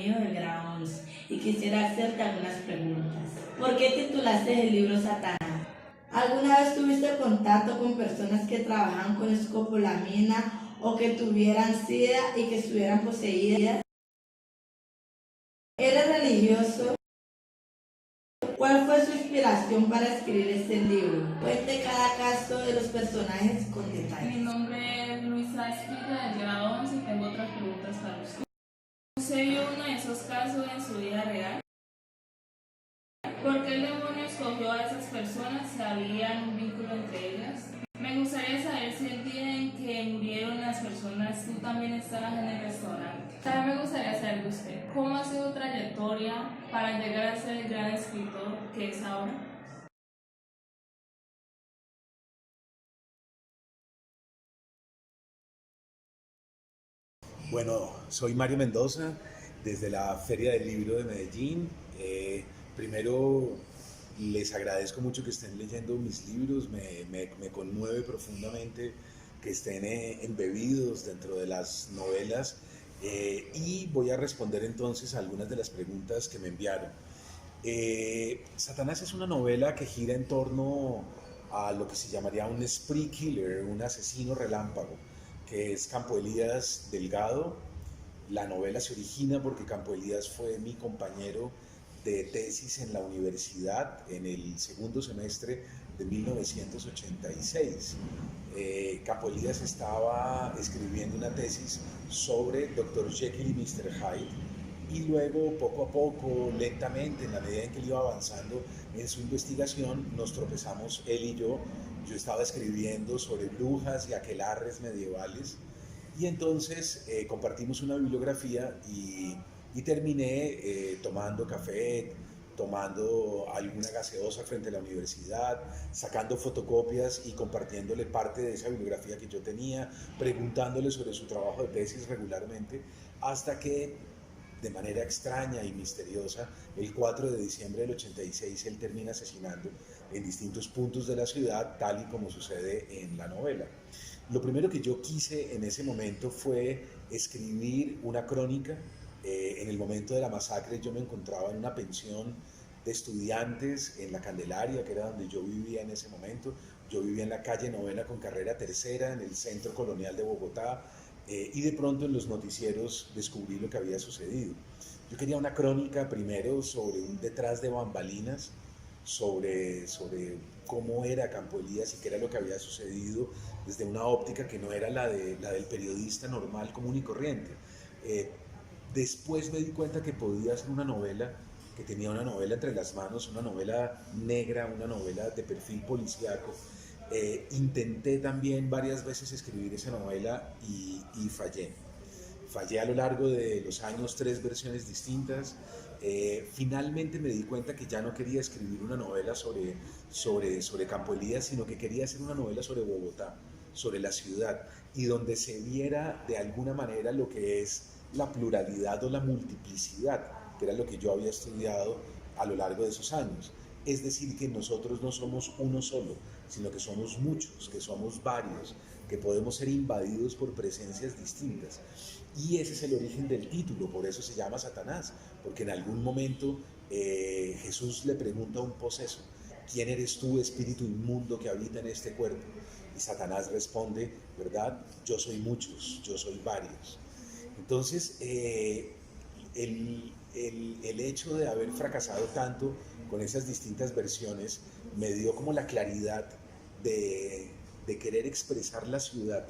mío del grado 11 y quisiera hacerte algunas preguntas. ¿Por qué titulaste el libro Satanás? ¿Alguna vez tuviste contacto con personas que trabajan con escopolamina o que tuvieran SIDA y que estuvieran poseídas? ¿Eres religioso? ¿Cuál fue su inspiración para escribir este libro? Cuente cada caso de los personajes con detalle. Mi nombre es Luisa Esquilla, del grado 11, y tengo otras preguntas para usted. ¿Usted vio uno de esos casos en su vida real? ¿Por qué el demonio escogió a esas personas si había un vínculo entre ellas? Me gustaría saber si el día en que murieron las personas tú también estabas en el restaurante. También me gustaría saber de usted, ¿cómo ha sido su trayectoria para llegar a ser el gran escritor que es ahora? Bueno, soy Mario Mendoza, desde la Feria del Libro de Medellín. Primero, les agradezco mucho que estén leyendo mis libros, me conmueve profundamente que estén embebidos dentro de las novelas, y voy a responder entonces a algunas de las preguntas que me enviaron. Satanás es una novela que gira en torno a lo que se llamaría un spree killer, un asesino relámpago, que es Campo Elías Delgado. La novela se origina porque Campo Elías fue mi compañero de tesis en la universidad en el segundo semestre de 1986. Campo Elías estaba escribiendo una tesis sobre Dr. Jekyll y Mr. Hyde, y luego poco a poco, lentamente, en la medida en que él iba avanzando en su investigación, nos tropezamos él y yo. Yo estaba escribiendo sobre brujas y aquelarres medievales, y entonces compartimos una bibliografía y terminé tomando café, tomando alguna gaseosa frente a la universidad, sacando fotocopias y compartiéndole parte de esa bibliografía que yo tenía, preguntándole sobre su trabajo de tesis regularmente, hasta que de manera extraña y misteriosa, el 4 de diciembre del 86 él termina asesinando en distintos puntos de la ciudad, tal y como sucede en la novela. Lo primero que yo quise en ese momento fue escribir una crónica. En el momento de la masacre yo me encontraba en una pensión de estudiantes en La Candelaria, que era donde yo vivía en ese momento. Yo vivía en la calle Novena con carrera tercera, en el centro colonial de Bogotá, y de pronto en los noticieros descubrí lo que había sucedido. Yo quería una crónica primero sobre un detrás de bambalinas, sobre cómo era Campo Elías y qué era lo que había sucedido desde una óptica que no era la del periodista normal, común y corriente. Después me di cuenta que podía hacer una novela, que tenía una novela entre las manos, una novela negra, una novela de perfil policíaco. Intenté también varias veces escribir esa novela y fallé. Fallé a lo largo de los años 3 versiones distintas. Finalmente me di cuenta que ya no quería escribir una novela sobre Campo Elías, sino que quería hacer una novela sobre Bogotá, sobre la ciudad, y donde se viera de alguna manera lo que es la pluralidad o la multiplicidad, que era lo que yo había estudiado a lo largo de esos años. Es decir, que nosotros no somos uno solo, sino que somos muchos, que somos varios, que podemos ser invadidos por presencias distintas. Y ese es el origen del título, por eso se llama Satanás, porque en algún momento Jesús le pregunta a un poseso: ¿quién eres tú, espíritu inmundo que habita en este cuerpo? Y Satanás responde, ¿verdad? Yo soy muchos, yo soy varios. Entonces, el hecho de haber fracasado tanto con esas distintas versiones me dio como la claridad de querer expresar la ciudad,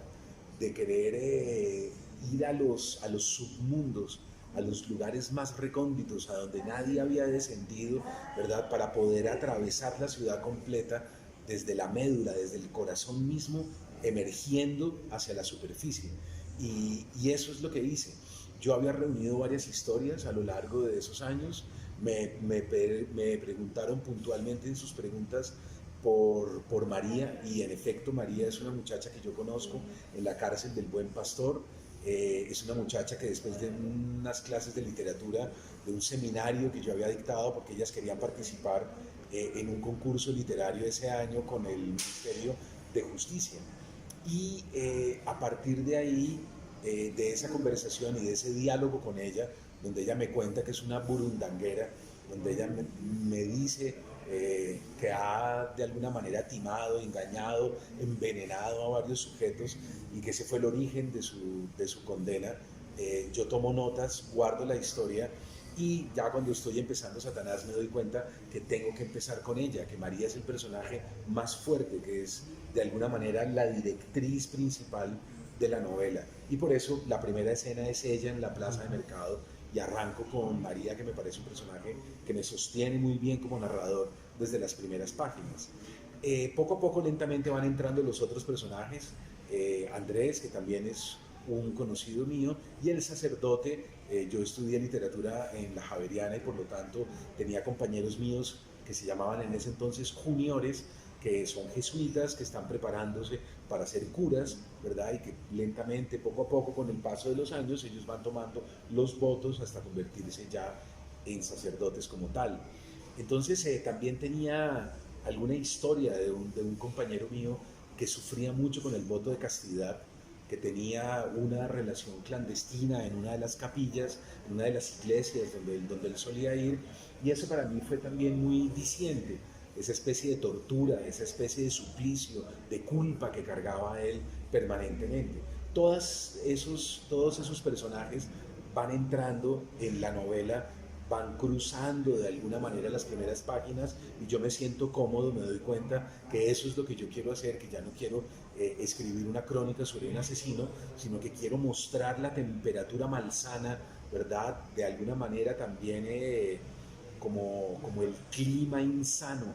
de querer ir a los submundos, a los lugares más recónditos, a donde nadie había descendido, ¿verdad? Para poder atravesar la ciudad completa desde la médula, desde el corazón mismo, emergiendo hacia la superficie. Y eso es lo que hice. Yo había reunido varias historias a lo largo de esos años. Me preguntaron puntualmente en sus preguntas por María, y en efecto María es una muchacha que yo conozco en la cárcel del Buen Pastor. Es una muchacha que después de unas clases de literatura, de un seminario que yo había dictado, porque ellas querían participar en un concurso literario ese año con el Ministerio de Justicia. Y a partir de ahí, de esa conversación y de ese diálogo con ella, donde ella me cuenta que es una burundanguera, donde ella me dice que ha de alguna manera timado, engañado, envenenado a varios sujetos y que ese fue el origen de su condena. Yo tomo notas, guardo la historia y ya cuando estoy empezando Satanás me doy cuenta que tengo que empezar con ella, que María es el personaje más fuerte, que es de alguna manera la directriz principal de la novela. Y por eso la primera escena es ella en la plaza de mercado y arranco con María, que me parece un personaje que me sostiene muy bien como narrador desde las primeras páginas. Poco a poco lentamente van entrando los otros personajes, Andrés, que también es un conocido mío, y el sacerdote. Yo estudié literatura en la Javeriana y por lo tanto tenía compañeros míos que se llamaban en ese entonces juniores, que son jesuitas que están preparándose para ser curas, ¿verdad? Y que lentamente, poco a poco, con el paso de los años, ellos van tomando los votos hasta convertirse ya en sacerdotes como tal. Entonces también tenía alguna historia de un compañero mío que sufría mucho con el voto de castidad, que tenía una relación clandestina en una de las capillas, en una de las iglesias donde él solía ir, y eso para mí fue también muy diciente, esa especie de tortura, esa especie de suplicio, de culpa que cargaba él permanentemente. Todos esos personajes van entrando en la novela, van cruzando de alguna manera las primeras páginas y yo me siento cómodo, me doy cuenta que eso es lo que yo quiero hacer, que ya no quiero escribir una crónica sobre un asesino, sino que quiero mostrar la temperatura malsana, ¿verdad? De alguna manera también como el clima insano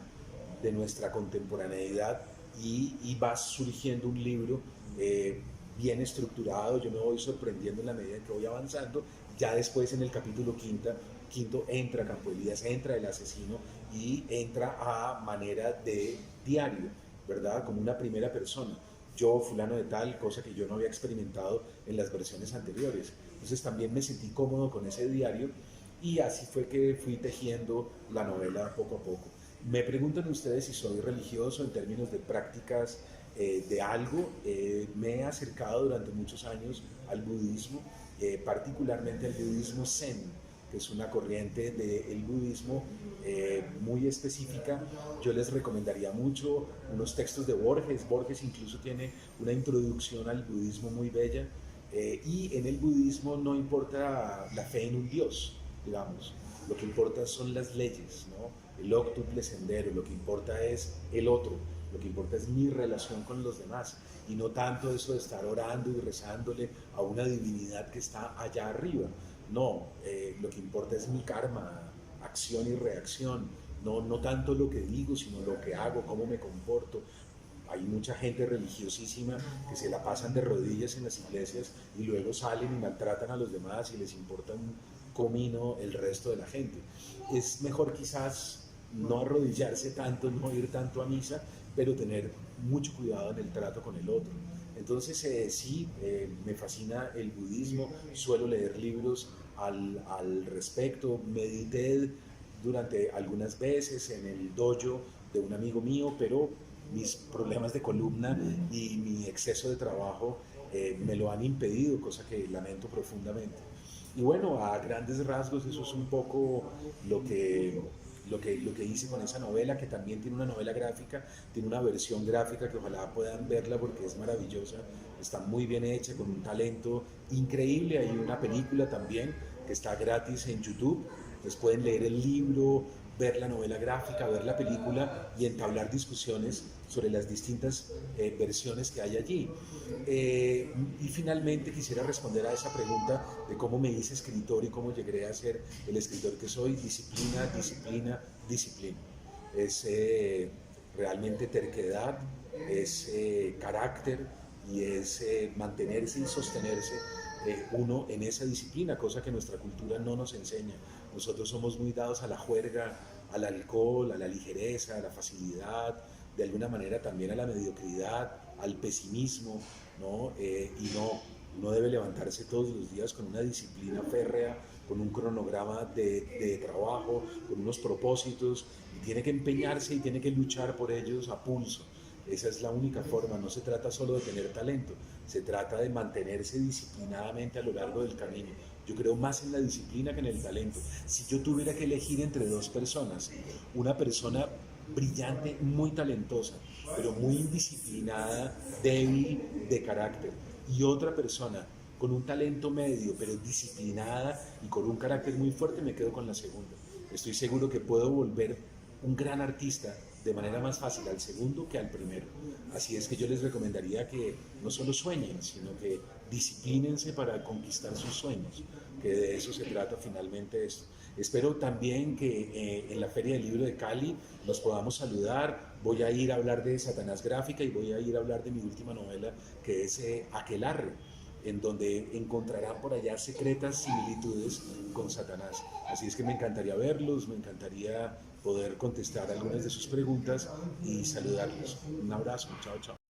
de nuestra contemporaneidad y va surgiendo un libro bien estructurado, yo me voy sorprendiendo en la medida en que voy avanzando, ya después en el capítulo quinto entra Campo Elías, entra el asesino y entra a manera de diario, ¿verdad? Como una primera persona. Yo, fulano de tal, cosa que yo no había experimentado en las versiones anteriores. Entonces también me sentí cómodo con ese diario y así fue que fui tejiendo la novela poco a poco. Me preguntan ustedes si soy religioso en términos de prácticas de algo. Me he acercado durante muchos años al budismo, particularmente al budismo zen, que es una corriente del budismo muy específica. Yo les recomendaría mucho unos textos de Borges. Borges incluso tiene una introducción al budismo muy bella. Y en el budismo no importa la fe en un dios, digamos. Lo que importa son las leyes, ¿no? El octuple sendero, lo que importa es el otro, lo que importa es mi relación con los demás y no tanto eso de estar orando y rezándole a una divinidad que está allá arriba. No, lo que importa es mi karma, acción y reacción, no tanto lo que digo, sino lo que hago, cómo me comporto. Hay mucha gente religiosísima que se la pasan de rodillas en las iglesias y luego salen y maltratan a los demás y les importa un comino el resto de la gente. Es mejor quizás no arrodillarse tanto, no ir tanto a misa, pero tener mucho cuidado en el trato con el otro. Entonces sí, me fascina el budismo, suelo leer libros al respecto, medité durante algunas veces en el dojo de un amigo mío, pero mis problemas de columna y mi exceso de trabajo me lo han impedido, cosa que lamento profundamente. Y bueno, a grandes rasgos eso es un poco lo que hice con esa novela, que también tiene una novela gráfica, tiene una versión gráfica que ojalá puedan verla porque es maravillosa, está muy bien hecha, con un talento increíble. Hay una película también que está gratis en YouTube, entonces pueden leer el libro, ver la novela gráfica, ver la película y entablar discusiones sobre las distintas versiones que hay allí. Y finalmente quisiera responder a esa pregunta de cómo me hice escritor y cómo llegué a ser el escritor que soy. Disciplina, disciplina, disciplina. Es realmente terquedad, es carácter y es mantenerse y sostenerse uno en esa disciplina, cosa que nuestra cultura no nos enseña. Nosotros somos muy dados a la juerga, al alcohol, a la ligereza, a la facilidad, de alguna manera también a la mediocridad, al pesimismo, ¿no? Y no debe levantarse todos los días con una disciplina férrea, con un cronograma de trabajo, con unos propósitos, y tiene que empeñarse y tiene que luchar por ellos a pulso. Esa es la única forma, no se trata solo de tener talento, se trata de mantenerse disciplinadamente a lo largo del camino. Yo creo más en la disciplina que en el talento. Si yo tuviera que elegir entre dos personas, una persona brillante, muy talentosa, pero muy indisciplinada, débil de carácter, y otra persona con un talento medio, pero disciplinada y con un carácter muy fuerte, me quedo con la segunda. Estoy seguro que puedo volver un gran artista de manera más fácil al segundo que al primero. Así es que yo les recomendaría que no solo sueñen, sino que disciplínense para conquistar sus sueños, que de eso se trata finalmente esto. Espero también que en la Feria del Libro de Cali nos podamos saludar. Voy a ir a hablar de Satanás Gráfica y voy a ir a hablar de mi última novela, que es Aquelarre, en donde encontrarán por allá secretas similitudes con Satanás. Así es que me encantaría verlos, me encantaría poder contestar algunas de sus preguntas y saludarlos. Un abrazo, chao, chao.